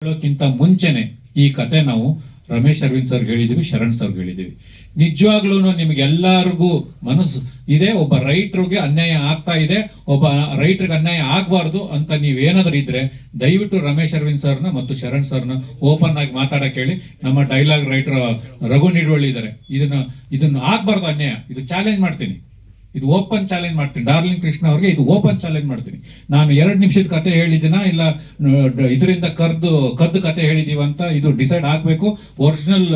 ಹೇಳೋಕ್ಕಿಂತ ಮುಂಚೆನೆ ಈ ಕತೆ ನಾವು ರಮೇಶ್ ಅರವಿಂದ್ ಸರ್ ಹೇಳಿದೀವಿ, ಶರಣ್ ಸರ್ ಹೇಳಿದೀವಿ. ನಿಜವಾಗ್ಲೂ ನಿಮ್ಗೆಲ್ಲರಿಗೂ ಮನಸ್ಸು ಇದೆ, ಒಬ್ಬ ರೈಟ್ರಿಗೆ ಅನ್ಯಾಯ ಆಗ್ತಾ ಇದೆ, ಒಬ್ಬ ರೈಟ್ರಿಗೆ ಅನ್ಯಾಯ ಆಗಬಾರ್ದು ಅಂತ ನೀವೇನಾದ್ರೂ ಇದ್ರೆ ದಯವಿಟ್ಟು ರಮೇಶ್ ಅರವಿಂದ್ ಸರ್ನ ಮತ್ತು ಶರಣ್ ಸರ್ನ ಓಪನ್ ಆಗಿ ಮಾತಾಡಕ್ಕೆ ಹೇಳಿ. ನಮ್ಮ ಡೈಲಾಗ್ ರೈಟರ್ ರಘು ನಿಡ್ವಳ್ಳಿ ಇದ್ದಾರೆ. ಇದನ್ನು ಆಗ್ಬಾರ್ದು ಅನ್ಯಾಯ, ಇದು ಚಾಲೆಂಜ್ ಮಾಡ್ತೀನಿ, ಇದು ಓಪನ್ ಚಾಲೆಂಜ್ ಮಾಡ್ತೀನಿ. ಡಾರ್ಲಿಂಗ್ ಕೃಷ್ಣ ಅವ್ರಿಗೆ ಇದು ಓಪನ್ ಚಾಲೆಂಜ್ ಮಾಡ್ತೀನಿ. ನಾನು 2 ನಿಮಿಷದ ಕತೆ ಹೇಳಿದ್ದೀನ ಇಲ್ಲ ಇದರಿಂದ ಕದ್ದು ಕತೆ ಹೇಳಿದೀವ ಅಂತ ಇದು ಡಿಸೈಡ್ ಆಗ್ಬೇಕು. ಒರಿಜಿನಲ್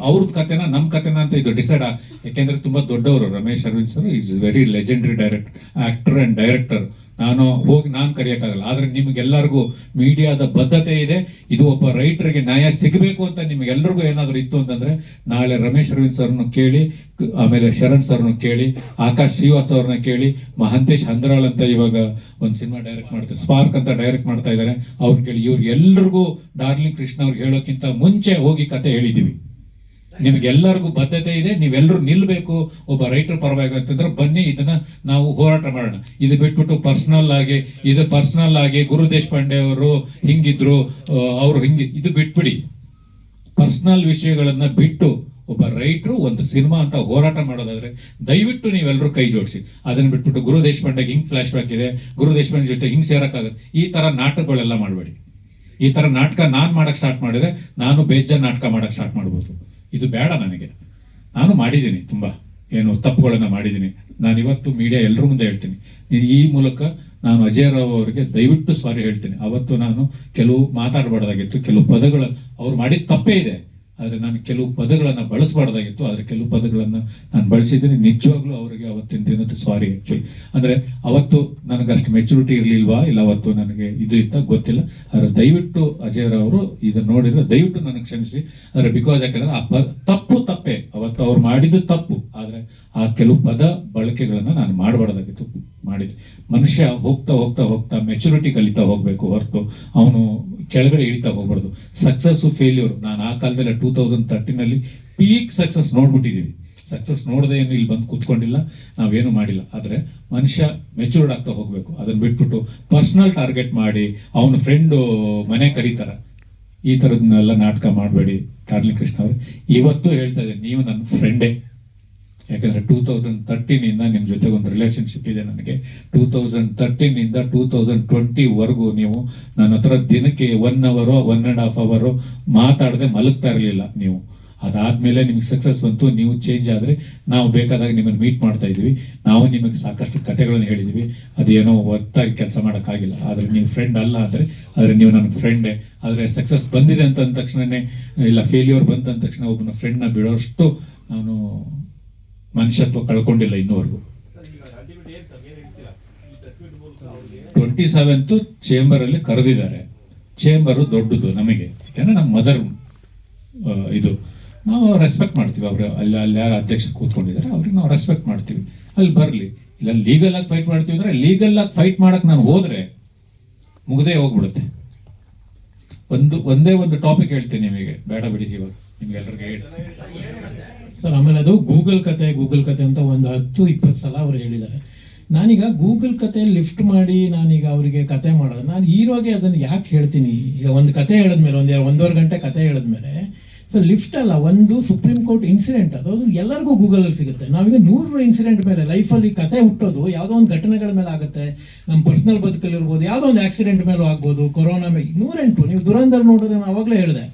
ಅವ್ರದ್ದು ಕತೆನ ನಮ್ಮ ಕತೆನ ಅಂತ ಇದು ಡಿಸೈಡ್ ಯಾಕೆಂದ್ರೆ ತುಂಬಾ ದೊಡ್ಡವರು Ramesh Aravind sir is very legendary actor and director. ನಾನು ಕರೆಯೋಕ್ಕಾಗಲ್ಲ. ಆದ್ರೆ ನಿಮ್ಗೆಲ್ಲರಿಗೂ ಮೀಡಿಯಾದ ಬದ್ಧತೆ ಇದೆ. ಇದು ಒಬ್ಬ ರೈಟರ್ಗೆ ನ್ಯಾಯ ಸಿಗಬೇಕು ಅಂತ ನಿಮ್ಗೆಲ್ರಿಗೂ ಏನಾದ್ರು ಇತ್ತು ಅಂತಂದ್ರೆ ನಾಳೆ ರಮೇಶ್ ಅರವಿಂದ್ ಸರ್ನು ಕೇಳಿ, ಆಮೇಲೆ ಶರಣ್ ಸರ್ನು ಕೇಳಿ, ಆಕಾಶ್ ಶ್ರೀವಾಸ್ ಅವ್ರನ್ನ ಕೇಳಿ, ಮಹಂತೇಶ್ ಹಂದ್ರಾಳ್ ಅಂತ ಇವಾಗ ಒಂದು ಸಿನಿಮಾ ಡೈರೆಕ್ಟ್ ಮಾಡ್ತಾರೆ, ಸ್ಪಾರ್ಕ್ ಅಂತ ಡೈರೆಕ್ಟ್ ಮಾಡ್ತಾ ಇದ್ದಾರೆ, ಅವ್ರು ಕೇಳಿ. ಇವ್ರಿಗೆಲ್ಲರಿಗೂ ಡಾರ್ಲಿಂಗ್ ಕೃಷ್ಣ ಅವ್ರಿಗೆ ಹೇಳೋಕ್ಕಿಂತ ಮುಂಚೆ ಹೋಗಿ ಕತೆ ಹೇಳಿದೀವಿ. ನಿಮ್ಗೆಲ್ಲರಿಗೂ ಬದ್ಧತೆ ಇದೆ, ನೀವೆಲ್ಲರೂ ನಿಲ್ಬೇಕು ಒಬ್ಬ ರೈಟರ್ ಪರವಾಗಿ ಅಂತಂದ್ರೆ ಬನ್ನಿ, ಇದನ್ನ ನಾವು ಹೋರಾಟ ಮಾಡೋಣ. ಇದು ಬಿಟ್ಬಿಟ್ಟು ಪರ್ಸನಲ್ ಆಗಿ ಗುರು ದೇಶಪಾಂಡೆ ಅವರು ಹಿಂಗಿದ್ರು, ಅವರು ಇದು ಬಿಟ್ಬಿಡಿ. ಪರ್ಸನಲ್ ವಿಷಯಗಳನ್ನ ಬಿಟ್ಟು ಒಬ್ಬ ರೈಟ್ರು ಒಂದು ಸಿನಿಮಾ ಅಂತ ಹೋರಾಟ ಮಾಡೋದಾದ್ರೆ ದಯವಿಟ್ಟು ನೀವೆಲ್ಲರೂ ಕೈ ಜೋಡಿಸಿ. ಅದನ್ನ ಬಿಟ್ಬಿಟ್ಟು ಗುರು ದೇಶಪಾಂಡೆಗೆ ಹಿಂಗ್ ಫ್ಲಾಶ್ ಬ್ಯಾಕ್ ಇದೆ, ಗುರು ದೇಶಪಾಂಡೆ ಜೊತೆ ಹಿಂಗ್ ಸೇರಕ್ಕಾಗತ್ತೆ, ಈ ತರ ನಾಟಕಗಳೆಲ್ಲ ಮಾಡಬೇಡಿ. ಈ ತರ ನಾಟಕ ನಾನ್ ಮಾಡಕ್ ಸ್ಟಾರ್ಟ್ ಮಾಡಿದ್ರೆ ನಾನು ಬೇಜಾನ್ ನಾಟಕ ಮಾಡಕ್ ಸ್ಟಾರ್ಟ್ ಮಾಡ್ಬೋದು. ಇದು ಬೇಡ ನನಗೆ. ನಾನು ಮಾಡಿದ್ದೀನಿ, ತುಂಬಾ ಏನು ತಪ್ಪುಗಳನ್ನ ಮಾಡಿದ್ದೀನಿ. ನಾನು ಇವತ್ತು ಮೀಡಿಯಾ ಎಲ್ಲರ ಮುಂದೆ ಹೇಳ್ತೀನಿ, ಈ ಮೂಲಕ ನಾನು ಅಜಯ್ ರಾವ್ ಅವರಿಗೆ ದಯವಿಟ್ಟು ಸಾರಿ ಹೇಳ್ತೀನಿ. ಅವತ್ತು ನಾನು ಕೆಲವು ಮಾತಾಡಬಾರ್ದಾಗಿತ್ತು, ಕೆಲವು ಪದಗಳು ಅವ್ರು ಮಾಡಿದ ತಪ್ಪೇ ಇದೆ, ಆದರೆ ನಾನು ಕೆಲವು ಪದಗಳನ್ನು ಬಳಸಬಾರ್ದಾಗಿತ್ತು. ಆದರೆ ಕೆಲವು ಪದಗಳನ್ನು ನಾನು ಬಳಸಿದ್ದೀನಿ. ನಿಜವಾಗ್ಲೂ ಅವರಿಗೆ ಅವತ್ತಿನ ದಿನದ ಸಾರಿ. ಆ್ಯಕ್ಚುಲಿ ಅಂದರೆ ಅವತ್ತು ನನಗೆ ಅಷ್ಟು ಮೆಚುರಿಟಿ ಇರಲಿಲ್ವಾ, ಇಲ್ಲ ಅವತ್ತು ನನಗೆ ಇದು ಇತ್ತ ಗೊತ್ತಿಲ್ಲ. ಆದರೆ ದಯವಿಟ್ಟು ಅಜಯ್ ಅವರು ಇದನ್ನು ನೋಡಿದ್ರೆ ದಯವಿಟ್ಟು ನನಗೆ ಕ್ಷಮಿಸಿ. ಆದರೆ ಬಿಕಾಸ್ ಯಾಕಂದ್ರೆ ಆ ತಪ್ಪೇ, ಅವತ್ತು ಅವ್ರು ಮಾಡಿದ್ದು ತಪ್ಪು. ಆದರೆ ಆ ಕೆಲವು ಪದ ಬಳಕೆಗಳನ್ನು ನಾನು ಮಾಡಬಾರ್ದಾಗಿತ್ತು, ಮಾಡಿದ್ದೆ. ಮನುಷ್ಯ ಹೋಗ್ತಾ ಹೋಗ್ತಾ ಹೋಗ್ತಾ ಮೆಚುರಿಟಿ ಕಲಿತಾ ಹೋಗ್ಬೇಕು ಹೊರತು ಅವನು ಕೆಳಗಡೆ ಇಳಿತಾ ಹೋಗ್ಬಾರ್ದು. ಸಕ್ಸಸ್ ಫೇಲ್ಯೂರ್ ನಾನು ಆ ಕಾಲದಲ್ಲಿ 2013 ಪೀಕ್ ಸಕ್ಸಸ್ ನೋಡ್ಬಿಟ್ಟಿದೀವಿ. ಸಕ್ಸಸ್ ನೋಡದೆ ಏನು ಇಲ್ಲಿ ಬಂದು ಕೂತ್ಕೊಂಡಿಲ್ಲ, ನಾವೇನು ಮಾಡಿಲ್ಲ. ಆದರೆ ಮನುಷ್ಯ ಮೆಚೂರ್ಡ್ ಆಗ್ತಾ ಹೋಗ್ಬೇಕು. ಅದನ್ನ ಬಿಟ್ಬಿಟ್ಟು ಪರ್ಸನಲ್ ಟಾರ್ಗೆಟ್ ಮಾಡಿ ಅವನ ಫ್ರೆಂಡು ಮನೆ ಕರೀತಾರ, ಈ ಥರದನ್ನೆಲ್ಲ ನಾಟಕ ಮಾಡಬೇಡಿ. ಡಾರ್ಲಿಂಗ್ ಕೃಷ್ಣ ಅವರು ಇವತ್ತು ಹೇಳ್ತಾ ಇದ್ದೀನಿ, ನೀವು ನನ್ನ ಫ್ರೆಂಡೇ. ಯಾಕಂದ್ರೆ 2013 ನಿಮ್ಮ ಜೊತೆಗೆ ಒಂದು ರಿಲೇಶನ್ಶಿಪ್ ಇದೆ ನನಗೆ. 2013 2020 ನೀವು ನನ್ನ ಹತ್ರ ದಿನಕ್ಕೆ 1 hour 1.5 hour ಮಾತಾಡದೆ ಮಲಗ್ತಾ ಇರಲಿಲ್ಲ ನೀವು. ಅದಾದ್ಮೇಲೆ ನಿಮ್ಗೆ ಸಕ್ಸಸ್ ಬಂತು, ನೀವು ಚೇಂಜ್ ಆದ್ರೆ ನಾವು ಬೇಕಾದಾಗ ನಿಮ್ಮನ್ನು ಮೀಟ್ ಮಾಡ್ತಾ ಇದೀವಿ. ನಾವು ನಿಮಗೆ ಸಾಕಷ್ಟು ಕಥೆಗಳನ್ನು ಹೇಳಿದೀವಿ. ಅದೇನೋ ಒಟ್ಟಾಗಿ ಕೆಲಸ ಮಾಡೋಕ್ಕಾಗಿಲ್ಲ. ಆದರೆ ನೀವು ಫ್ರೆಂಡ್ ಅಲ್ಲ ಆದರೆ ನೀವು ನನ್ನ ಫ್ರೆಂಡೇ. ಆದರೆ ಸಕ್ಸಸ್ ಬಂದಿದೆ ಅಂತ ಅಂದ ತಕ್ಷಣನೇ, ಇಲ್ಲ ಫೇಲ್ಯೂರ್ ಬಂತ ಅಂದ ತಕ್ಷಣ ಒಬ್ಬನ ಫ್ರೆಂಡ್ನ ಬಿಡೋಷ್ಟು ನಾನು ಮನುಷ್ಯತ್ವ ಕಳ್ಕೊಂಡಿಲ್ಲ ಇನ್ನೂವರೆಗೂ. 27th ಚೇಂಬರ್ ಅಲ್ಲಿ ಕರೆದಿದ್ದಾರೆ. ಚೇಂಬರು ದೊಡ್ಡದು ನಮಗೆ, ಯಾಕಂದ್ರೆ ನಮ್ಮ ಮದರ್ ಇದು ನಾವು ರೆಸ್ಪೆಕ್ಟ್ ಮಾಡ್ತೀವಿ. ಅವರು ಅಲ್ಲಿ ಯಾರು ಅಧ್ಯಕ್ಷ ಕೂತ್ಕೊಂಡಿದ್ದಾರೆ ಅವ್ರಿಗೆ ನಾವು ರೆಸ್ಪೆಕ್ಟ್ ಮಾಡ್ತೀವಿ. ಅಲ್ಲಿ ಬರಲಿ. ಇಲ್ಲ ಲೀಗಲ್ ಆಗಿ ಫೈಟ್ ಮಾಡ್ತೀವಿ ಅಂದ್ರೆ ಲೀಗಲ್ ಆಗಿ ಫೈಟ್ ಮಾಡಕ್ ನಾನು ಹೋದ್ರೆ ಮುಗ್ದೇ ಹೋಗ್ಬಿಡುತ್ತೆ. ಒಂದೇ ಒಂದು ಟಾಪಿಕ್ ಹೇಳ್ತೀನಿ ನಿಮಗೆ, ಬೇಡ ಬಿಡಿ ಇವಾಗ ನಿಮ್ಗೆಲ್ಲರಿಗೆ ಹೇಳಿ ಸರ್. ಆಮೇಲೆ ಅದು ಗೂಗಲ್ ಕತೆ ಅಂತ ಒಂದು 10-20 ಸಲ ಅವ್ರು ಹೇಳಿದ್ದಾರೆ. ನಾನೀಗ ಗೂಗಲ್ ಕತೆ ಲಿಫ್ಟ್ ಮಾಡಿ ನಾನೀಗ ಅವರಿಗೆ ಕತೆ ಮಾಡೋದು, ನಾನು ಹೀರೋಗೆ ಅದನ್ನು ಯಾಕೆ ಹೇಳ್ತೀನಿ? ಈಗ ಒಂದು ಕತೆ ಹೇಳಿದ್ಮೇಲೆ 1.5 ಗಂಟೆ ಕತೆ ಹೇಳಿದ್ಮೇಲೆ ಸೊ ಲಿಫ್ಟ್ ಅಲ್ಲ, ಒಂದು ಸುಪ್ರೀಂ ಕೋರ್ಟ್ ಇನ್ಸಿಡೆಂಟ್ ಅದು ಎಲ್ಲರಿಗೂ ಗೂಗಲಲ್ಲಿ ಸಿಗುತ್ತೆ. ನಾವೀಗ 100 ಇನ್ಸಿಡೆಂಟ್ ಮೇಲೆ ಲೈಫಲ್ಲಿ ಕತೆ ಹುಟ್ಟೋದು ಯಾವುದೋ ಒಂದು ಘಟನೆಗಳ ಮೇಲೆ ಆಗುತ್ತೆ. ನಮ್ಮ ಪರ್ಸನಲ್ ಬದುಕಲ್ಲಿರ್ಬೋದು, ಯಾವುದೋ ಒಂದು ಆಕ್ಸಿಡೆಂಟ್ ಮೇಲೂ ಆಗ್ಬೋದು, ಕೊರೋನಾ ಮೇಲೆ 108. ನೀವು ದುರಂಧರ್ ನೋಡಿದ್ರೆ ನಾನು ಅವಾಗಲೇ ಹೇಳಿದೆ,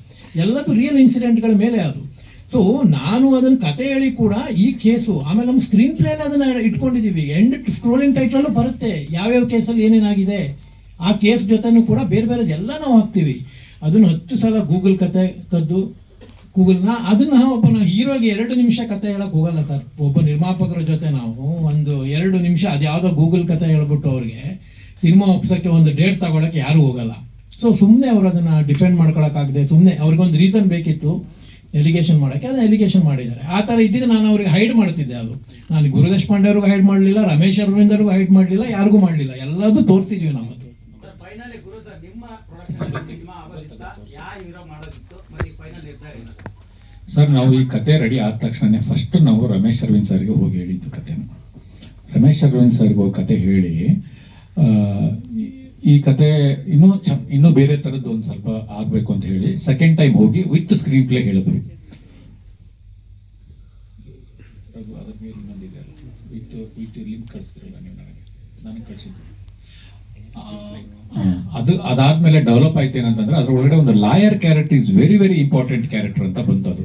ಎಲ್ಲದೂ ರಿಯಲ್ ಇನ್ಸಿಡೆಂಟ್ಗಳ ಮೇಲೆ ಅದು. ಸೊ ನಾನು ಅದನ್ನು ಕತೆ ಹೇಳಿ ಕೂಡ ಈ ಕೇಸು, ಆಮೇಲೆ ನಮ್ಮ ಸ್ಕ್ರೀನ್ ಪ್ಲೇ ಅದನ್ನ ಇಟ್ಕೊಂಡಿದ್ದೀವಿ. ಎಂಡ್ ಸ್ಕ್ರೋಲಿಂಗ್ ಟೈಟ್ಲಲ್ಲೂ ಬರುತ್ತೆ ಯಾವ್ಯಾವ ಕೇಸಲ್ಲಿ ಏನೇನಾಗಿದೆ. ಆ ಕೇಸ್ ಜೊತೆನೂ ಕೂಡ ಬೇರೆ ಬೇರೆ ಎಲ್ಲ ನಾವು ಹಾಕ್ತೀವಿ. ಅದನ್ನು 10 ಸಲ ಗೂಗಲ್ ಕತೆ ಕದ್ದು ಗೂಗಲ್ನ ಅದನ್ನ ಒಬ್ಬನ ಹೀರೋಗೆ 2 ನಿಮಿಷ ಕತೆ ಹೇಳಕ್ ಹೋಗಲ್ಲ ಸರ್. ಒಬ್ಬ ನಿರ್ಮಾಪಕರ ಜೊತೆ ನಾವು ಒಂದು 2 ನಿಮಿಷ ಅದ್ಯಾವುದೋ ಗೂಗಲ್ ಕತೆ ಹೇಳ್ಬಿಟ್ಟು ಅವ್ರಿಗೆ ಸಿನಿಮಾ ಒಪ್ಸೋಕ್ಕೆ ಒಂದು ಡೇಟ್ ತಗೊಳಕ್ಕೆ ಯಾರು ಹೋಗಲ್ಲ. ಸೊ ಸುಮ್ಮನೆ ಅವ್ರು ಅದನ್ನ ಡಿಫೆಂಡ್ ಮಾಡ್ಕೊಳಕ್ಕಾಗದೆ ಸುಮ್ಮನೆ ಅವ್ರಿಗೊಂದು ರೀಸನ್ ಬೇಕಿತ್ತು ಎಲಿಗೇಷನ್ ಮಾಡೋಕ್ಕೆ, ಅದನ್ನ ಎಲಿಗೇಷನ್ ಮಾಡಿದ್ದಾರೆ. ಆ ಥರ ಇದ್ದಿದ್ದು ನಾನು ಅವ್ರಿಗೆ ಹೈಡ್ ಮಾಡ್ತಿದ್ದೆ. ಅದು ನಾನು ಗುರು ದೇಶಪಾಂಡೆ ಅವ್ರಿಗೂ ಹೈಡ್ ಮಾಡಲಿಲ್ಲ, ರಮೇಶ್ ಅರವಿಂದ್ ಅವ್ರಿಗೂ ಹೈಡ್ ಮಾಡಲಿಲ್ಲ, ಯಾರಿಗೂ ಮಾಡಲಿಲ್ಲ, ಎಲ್ಲದೂ ತೋರಿಸಿದ್ವಿ ನಾವು. ಅದು ಸರ್ ನಾವು ಈ ಕತೆ ರೆಡಿ ಆದ ತಕ್ಷಣ ಫಸ್ಟ್ ನಾವು ರಮೇಶ್ ಅರವಿಂದ್ ಸರ್ಗೆ ಹೋಗಿ ಹೇಳಿದ್ದು ಕತೆನ. ರಮೇಶ್ ಅರವಿಂದ್ ಸರ್ಗೆ ಹೋಗಿ ಕತೆ ಹೇಳಿ ಈ ಕತೆ ಇನ್ನೂ ಬೇರೆ ಥರದ್ದು ಒಂದು ಸ್ವಲ್ಪ ಆಗಬೇಕು ಅಂತ ಹೇಳಿ ಸೆಕೆಂಡ್ ಟೈಮ್ ಹೋಗಿ ವಿತ್ ಸ್ಕ್ರೀನ್ ಪ್ಲೇ ಹೇಳಿದ್ವಿ. ಅದ್ರ ಮೇಲೆ ಇನ್ನೊಂದಿದೆ ಅಲ್ಲ, ವಿತ್ ಲಿಂಕ್ ಕಳಿಸ್ತಿರಲ್ಲ ನೀವು ನನಗೆ ಕಳಿಸಿದ್ದು. ಅದಾದ್ಮೇಲೆ ಡೆವಲಪ್ ಆಯ್ತು ಏನಂತಂದ್ರೆ ಅದ್ರ ಒಳಗಡೆ ಒಂದು lawyer character is very very important character ಅಂತ ಬಂತು. ಅದು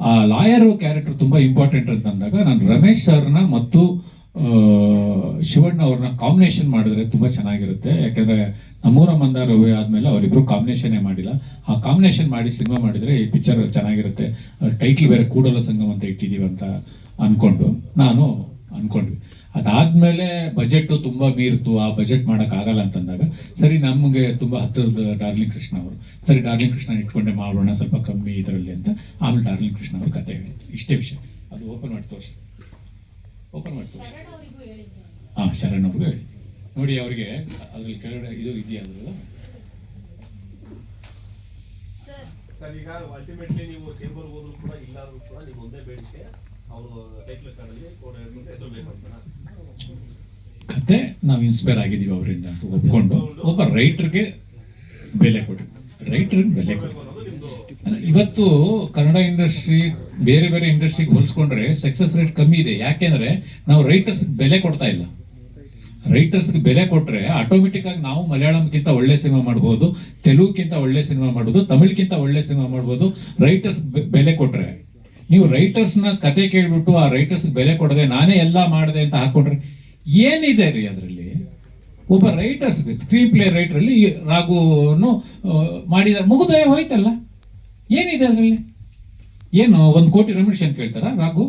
ಆ ಲಾಯರ್ ಕ್ಯಾರೆಕ್ಟರ್ ತುಂಬಾ ಇಂಪಾರ್ಟೆಂಟ್ ಅಂತಂದಾಗ ನಾನು ರಮೇಶ್ ಸರ್ನ ಮತ್ತು ಶಿವಣ್ಣ ಅವ್ರನ್ನ ಕಾಂಬಿನೇಷನ್ ಮಾಡಿದ್ರೆ ತುಂಬಾ ಚೆನ್ನಾಗಿರುತ್ತೆ. ಯಾಕಂದ್ರೆ ನಮ್ಮೂರ ಮಂದಾರ ಹೂವೆ ಆದ್ಮೇಲೆ ಅವರಿಬ್ರು ಕಾಂಬಿನೇಷನ್ನೇ ಮಾಡಿಲ್ಲ. ಆ ಕಾಂಬಿನೇಷನ್ ಮಾಡಿ ಸಿನಿಮಾ ಮಾಡಿದ್ರೆ ಈ ಪಿಕ್ಚರ್ ಚೆನ್ನಾಗಿರುತ್ತೆ. ಟೈಟ್ಲ್ ಬೇರೆ ಕೂಡಲ ಸಂಗಮ ಅಂತ ಇಟ್ಟಿದೀವಿ ಅಂತ ಅನ್ಕೊಂಡ್ವಿ. ಅದಾದ್ಮೇಲೆ ಬಜೆಟ್ ತುಂಬಾ ಮೀರ್ತು, ಆ ಬಜೆಟ್ ಮಾಡಕ್ ಆಗಲ್ಲ ಅಂತಂದಾಗ ಸರಿ ನಮಗೆ ತುಂಬಾ ಹತ್ತಿರದ ಡಾರ್ಲಿಂಗ್ ಕೃಷ್ಣ ಅವರು, ಸರಿ ಡಾರ್ಲಿಂಗ್ ಕೃಷ್ಣ ಇಟ್ಕೊಂಡೆ ಮಾಡೋಣ ಸ್ವಲ್ಪ ಕಮ್ಮಿ ಇದರಲ್ಲಿ ಅಂತ. ಆಮೇಲೆ ಡಾರ್ಲಿಂಗ್ ಕೃಷ್ಣ ಅವ್ರ ಕತೆ ಹೇಳಿದ್ರು. ಇಷ್ಟೇ ವಿಷಯ. ಅದು ಓಪನ್ ಮಾಡಿ ತೋರಿಸಿ. ಹಾ, ಶರಣ್ ಅವ್ರಿಗೂ ಹೇಳಿ ನೋಡಿ. ಅವರಿಗೆ ಅದ್ರಲ್ಲಿ ಕೆಳಗಡೆ ಇದು ಇದೆಯಾ ಅದ್ರಲ್ಲ ಸರ್. ಈಗ ಅಲ್ಟಿಮೇಟ್ಲಿ ನೀವು ಚೇಂಬರ್ ಹೋದ್ರು ಕೂಡ ಇಲ್ಲಾದ್ರೂ ಕೂಡ ನೀವು ಒಂದೇ ಬೇಡಿಕೆ ಅವರು ಟೈಟ್ಲ್ ಕಾರ್ಡಲ್ಲಿ ಕೋಡ್ ಹೇಳ್ಕೊಂಡು ಹೆಸರು ಬೇಕಂತ ಕತೆ ನಾವು ಇನ್ಸ್ಪೈರ್ ಆಗಿದ್ದೀವಿ ಅವರಿಂದ ಅಂತ ಒಪ್ಕೊಂಡು ಒಬ್ಬ ರೈಟರ್ಗೆ ಬೆಲೆ ಕೊಡಿ. ಇವತ್ತು ಕನ್ನಡ ಇಂಡಸ್ಟ್ರಿ ಬೇರೆ ಬೇರೆ ಇಂಡಸ್ಟ್ರಿಗೆ ಹೋಲಿಸ್ಕೊಂಡ್ರೆ ಸಕ್ಸಸ್ ರೇಟ್ ಕಮ್ಮಿ ಇದೆ. ಯಾಕೆಂದ್ರೆ ನಾವು ರೈಟರ್ಸ್ ಬೆಲೆ ಕೊಡ್ತಾ ಇಲ್ಲ. ರೈಟರ್ಸ್ಗೆ ಬೆಲೆ ಕೊಟ್ರೆ ಆಟೋಮೆಟಿಕ್ ಆಗಿ ನಾವು ಮಲಯಾಳಂಕ್ಕಿಂತ ಒಳ್ಳೆ ಸಿನಿಮಾ ಮಾಡ್ಬೋದು, ತೆಲುಗುಕ್ಕಿಂತ ಒಳ್ಳೆ ಸಿನಿಮಾ ಮಾಡ್ಬೋದು, ತಮಿಳ್ಗಿಂತ ಒಳ್ಳೆ ಸಿನಿಮಾ ಮಾಡ್ಬೋದು. ರೈಟರ್ಸ್ ಬೆಲೆ ಕೊಟ್ರೆ, ನೀವು ರೈಟರ್ಸ್ನ ಕತೆ ಕೇಳ್ಬಿಟ್ಟು ಆ ರೈಟರ್ಸ್ ಬೆಲೆ ಕೊಡದೆ ನಾನೇ ಎಲ್ಲ ಮಾಡಿದೆ ಅಂತ ಹಾಕೊಂಡ್ರೆ ಏನಿದೆ ರೀ ಅದರಲ್ಲಿ? ಒಬ್ಬ ರೈಟರ್ಸ್ಗೆ ಸ್ಕ್ರೀನ್ ಪ್ಲೇ ರೈಟರಲ್ಲಿ ರಾಘುನು ಮಾಡಿದ ಮುಗಿದೇ ಹೋಯ್ತಲ್ಲ, ಏನಿದೆ ಅದರಲ್ಲಿ? ಏನು 1 ಕೋಟಿ ರೆಮ್ಯುನರೇಷನ್ ಕೇಳ್ತಾರ ರಾಘು?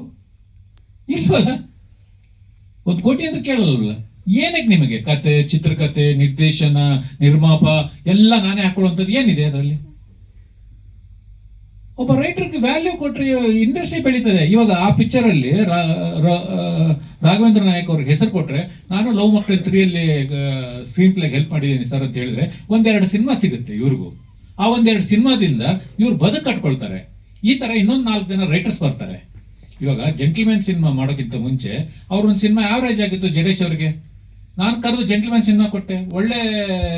ಇಲ್ವಲ್ಲ, 1 ಕೋಟಿ ಅಂತ ಕೇಳಲ್ವಲ್ಲ. ಏನಕ್ಕೆ ನಿಮಗೆ ಕತೆ, ಚಿತ್ರಕತೆ, ನಿರ್ದೇಶನ, ನಿರ್ಮಾಪ ಎಲ್ಲ ನಾನೇ ಹಾಕೊಳ್ಳುವಂಥದ್ದು ಏನಿದೆ ಅದರಲ್ಲಿ? ಒಬ್ಬ ರೈಟರ್ಗೆ ವ್ಯಾಲ್ಯೂ ಕೊಟ್ಟರೆ ಇಂಡಸ್ಟ್ರಿ ಬೆಳೀತದೆ. ಇವಾಗ ಆ ಪಿಕ್ಚರ್ ಅಲ್ಲಿ ರಾಘವೇಂದ್ರ ನಾಯಕ್ ಅವ್ರಿಗೆ ಹೆಸರು ಕೊಟ್ರೆ, ನಾನು ಲವ್ ಮಕ್ಕಳು 3 ಸ್ಕ್ರೀನ್ ಪ್ಲೇಗೆ ಹೆಲ್ಪ್ ಮಾಡಿದ್ದೀನಿ ಸರ್ ಅಂತ ಹೇಳಿದ್ರೆ 1-2 ಸಿನಿಮಾ ಸಿಗುತ್ತೆ ಇವ್ರಿಗೂ. ಆ 1-2 ಸಿನಿಮಾದಿಂದ ಇವ್ರು ಬದುಕು ಕಟ್ಕೊಳ್ತಾರೆ. ಈ ತರ ಇನ್ನೊಂದು 4 ಜನ ರೈಟರ್ಸ್ ಬರ್ತಾರೆ. ಇವಾಗ ಜೆಂಟಲ್ಮ್ಯಾನ್ ಸಿನಿಮಾ ಮಾಡೋಕ್ಕಿಂತ ಮುಂಚೆ ಅವ್ರೊಂದು ಸಿನಿಮಾ ಆವರೇಜ್ ಆಗಿತ್ತು ಜಡೇಶ್ ಅವ್ರಿಗೆ. ನಾನು ಕರೆದು ಜೆಂಟಲ್ಮ್ಯಾನ್ ಸಿನಿಮಾ ಕೊಟ್ಟೆ, ಒಳ್ಳೆ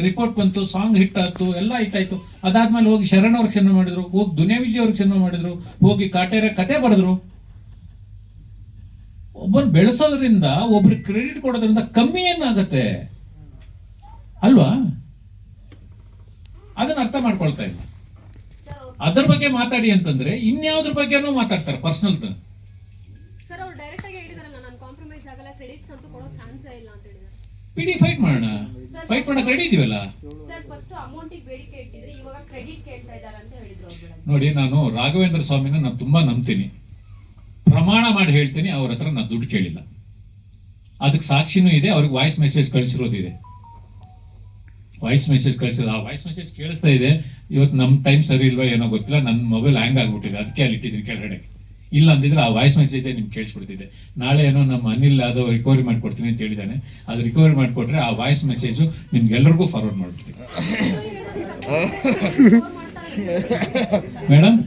ರಿಪೋರ್ಟ್ ಬಂತು, ಸಾಂಗ್ ಹಿಟ್ ಆಯ್ತು, ಎಲ್ಲ ಹಿಟ್ ಆಯ್ತು. ಅದಾದ್ಮೇಲೆ ಹೋಗಿ ಶರಣ್ ಅವ್ರಿಗೆ ಸಿನಿಮಾ ಮಾಡಿದ್ರು, ಹೋಗಿ ದುನಿಯಾ ವಿಜಯ್ ಅವ್ರಿಗೆ ಸಿನಿಮಾ ಮಾಡಿದ್ರು, ಹೋಗಿ ಕಾಟೇರ ಕತೆ ಬರೆದ್ರು. ಒಬ್ಬನ್ ಬೆಳೆಸೋದ್ರಿಂದ, ಒಬ್ರಿಗೆ ಕ್ರೆಡಿಟ್ ಕೊಡೋದ್ರಿಂದ ಕಮ್ಮಿ ಏನಾಗತ್ತೆ ಅಲ್ವಾ? ಅದನ್ನ ಅರ್ಥ ಮಾಡ್ಕೊಳ್ತಾ ಇಲ್ಲ. ಅದ್ರ ಬಗ್ಗೆ ಮಾತಾಡಿ ಅಂತಂದ್ರೆ ಇನ್ಯಾವ್ದ್ರ ಬಗ್ಗೆನೂ ಮಾತಾಡ್ತಾರೆ ಪರ್ಸನಲ್. ಸರ್ ಅವರು ಡೈರೆಕ್ಟ್ ಆಗಿ ಹೇಳಿದಾರಲ್ಲ, ನಾನು ಕಾಂಪ್ರಮೈಸ್ ಆಗಲ್ಲ, ಕ್ರೆಡಿಟ್ಸ್ ಅಂತೂ ಕೊಡೋ ಚಾನ್ಸೇ ಇಲ್ಲ ಅಂತ ಹೇಳಿದ್ದಾರೆ. ಬಿಡಿ, ಫೈಟ್ ಮಾಡೋಣ. ಫೈಟ್ ಮಾಡಕ್ ರೆಡಿ ಇದೀವಲ್ಲ. ಸರ್ ಫಸ್ಟ್ ಅಮೌಂಟಿಗೆ ಬೇಡಿಕೆ ಇಟ್ಟಿದ್ರೆ ಇವಾಗ ಕ್ರೆಡಿಟ್ ಕೇಳ್ತಾ ಇದ್ದಾರೆ ಅಂತ ಹೇಳಿದ್ರು ಅವರು. ನೋಡಿ, ನಾನು ರಾಘವೇಂದ್ರ ಸ್ವಾಮಿನ ನಾನು ತುಂಬಾ ನಂಬ್ತೀನಿ, ಪ್ರಮಾಣ ಮಾಡಿ ಹೇಳ್ತೀನಿ, ಅವ್ರ ಹತ್ರ ನಾನು ದುಡ್ಡು ಕೇಳಿಲ್ಲ. ಅದಕ್ಕೆ ಸಾಕ್ಷಿನೂ ಇದೆ, ಅವ್ರಿಗೆ ವಾಯ್ಸ್ ಮೆಸೇಜ್ ಕಳಿಸಿರೋದಿದೆ. ವಾಯ್ಸ್ ಮೆಸೇಜ್ ಕಳಿಸಿದ, ಆ ವಾಯ್ಸ್ ಮೆಸೇಜ್ ಕೇಳಿಸ್ತಾ ಇದೆ. ಇವತ್ತು ನಮ್ಮ ಟೈಮ್ ಸರಿ ಇಲ್ವಾ ಏನೋ ಗೊತ್ತಿಲ್ಲ, ನನ್ನ ಮೊಬೈಲ್ ಹ್ಯಾಂಗ್ ಆಗ್ಬಿಟ್ಟಿದೆ, ಅದಕ್ಕೆ ಅಲ್ಲಿ ಇಟ್ಟಿದ್ದೀನಿ ಕೆಳಗಡೆ. ಇಲ್ಲ ಅಂದಿದ್ರೆ ಆ ವಾಯ್ಸ್ ಮೆಸೇಜ್ ನಿಮ್ಗೆ ಕೇಳಿಸ್ಬಿಡ್ತಿದೆ. ನಾಳೆ ಏನೋ ನಮ್ಮ ಅನಿಲ್ ಅದು ರಿಕವರಿ ಮಾಡ್ಕೊಡ್ತೀನಿ ಅಂತ ಹೇಳಿದ್ದಾನೆ. ಅದು ರಿಕವರಿ ಮಾಡಿಕೊಟ್ರೆ ಆ ವಾಯ್ಸ್ ಮೆಸೇಜು ನಿಮ್ಗೆಲ್ಲರಿಗೂ ಫಾರ್ವರ್ಡ್ ಮಾಡ್ಬಿಡ್ತೀನಿ ಮೇಡಮ್.